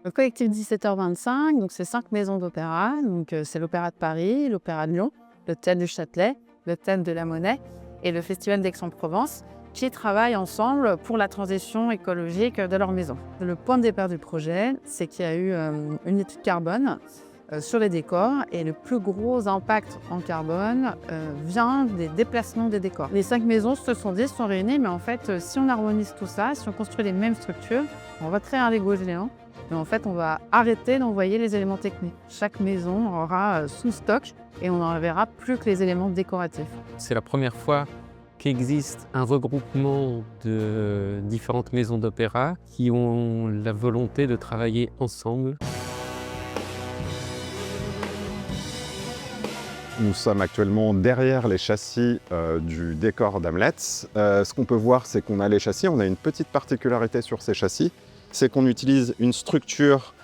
Le collectif 17h25, donc c'est 5 maisons d'opéra. C'est l'Opéra de Paris, l'Opéra de Lyon, le Théâtre du Châtelet, le Théâtre de la Monnaie et le Festival d'Aix-en-Provence qui travaillent ensemble pour la transition écologique de leur maison. Le point de départ du projet, c'est qu'il y a eu une étude carbone sur les décors et le plus gros impact en carbone vient des déplacements des décors. Les 5 maisons se sont réunies, mais en fait, si on harmonise tout ça, si on construit les mêmes structures, on va créer un Lego géant, mais en fait, on va arrêter d'envoyer les éléments techniques. Chaque maison aura son stock et on n'enverra plus que les éléments décoratifs. C'est la première fois qu'existe un regroupement de différentes maisons d'opéra qui ont la volonté de travailler ensemble. Nous sommes actuellement derrière les châssis du décor d'Hamlet. Ce qu'on peut voir, c'est qu'on a les châssis. On a une petite particularité sur ces châssis, c'est qu'on utilise une structure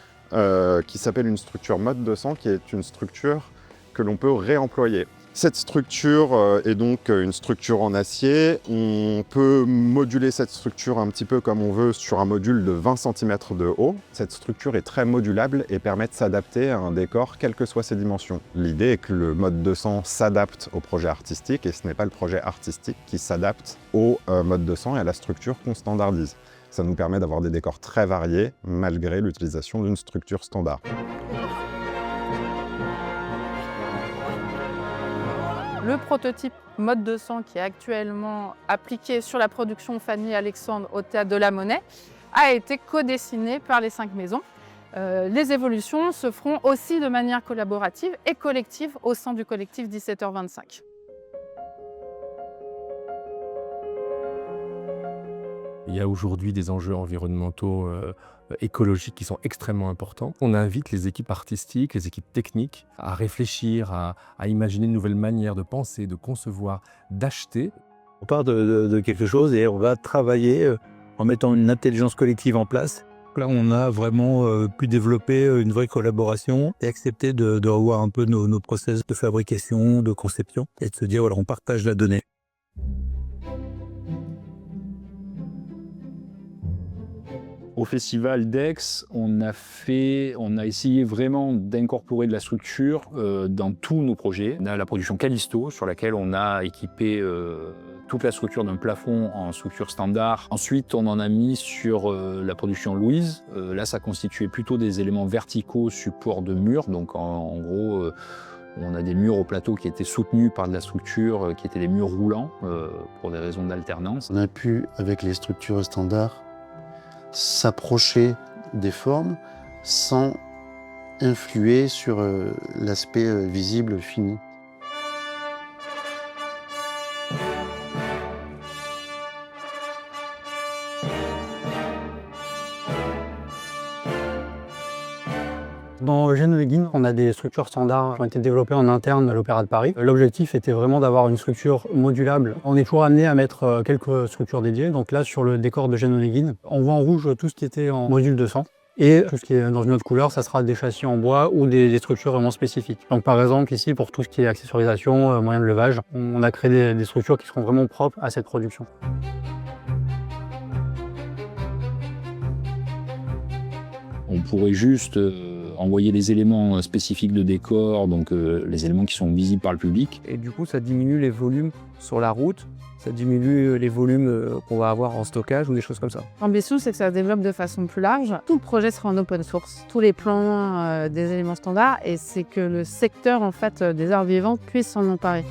qui s'appelle une structure mode 200, qui est une structure que l'on peut réemployer. Cette structure est donc une structure en acier. On peut moduler cette structure un petit peu comme on veut sur un module de 20 cm de haut. Cette structure est très modulable et permet de s'adapter à un décor, quelles que soient ses dimensions. L'idée est que le mode 200 s'adapte au projet artistique et ce n'est pas le projet artistique qui s'adapte au mode 200 et à la structure qu'on standardise. Ça nous permet d'avoir des décors très variés malgré l'utilisation d'une structure standard. Le prototype mode 200 qui est actuellement appliqué sur la production Fanny Alexandre au Théâtre de la Monnaie a été co-dessiné par les 5 maisons. Les évolutions se feront aussi de manière collaborative et collective au sein du collectif 17h25. Il y a aujourd'hui des enjeux environnementaux écologiques qui sont extrêmement importants. On invite les équipes artistiques, les équipes techniques à réfléchir, à imaginer de nouvelles manières de penser, de concevoir, d'acheter. On part de quelque chose et on va travailler en mettant une intelligence collective en place. Là, on a vraiment pu développer une vraie collaboration et accepter de revoir un peu nos process de fabrication, de conception et de se dire voilà, on partage la donnée. Au Festival d'Aix, on a essayé vraiment d'incorporer de la structure dans tous nos projets. On a la production Callisto, sur laquelle on a équipé toute la structure d'un plafond en structure standard. Ensuite, on en a mis sur la production Louise. Là, ça constituait plutôt des éléments verticaux, support de murs. Donc, en gros, on a des murs au plateau qui étaient soutenus par de la structure, qui étaient des murs roulants, pour des raisons d'alternance. On a pu, avec les structures standards, s'approcher des formes sans influer sur l'aspect visible fini. Dans Genolégine, on a des structures standards qui ont été développées en interne à l'Opéra de Paris. L'objectif était vraiment d'avoir une structure modulable. On est toujours amené à mettre quelques structures dédiées. Donc là, sur le décor de Genolégine, on voit en rouge tout ce qui était en module 200. Et tout ce qui est dans une autre couleur, ça sera des châssis en bois ou des structures vraiment spécifiques. Donc par exemple, ici, pour tout ce qui est accessorisation, moyen de levage, on a créé des structures qui seront vraiment propres à cette production. On pourrait juste envoyer les éléments spécifiques de décor, donc les éléments qui sont visibles par le public. Et du coup, ça diminue les volumes sur la route, ça diminue les volumes qu'on va avoir en stockage ou des choses comme ça. L'ambition, c'est que ça se développe de façon plus large. Tout le projet sera en open source, tous les plans des éléments standards, et c'est que le secteur en fait, des arts vivants puisse s'en emparer.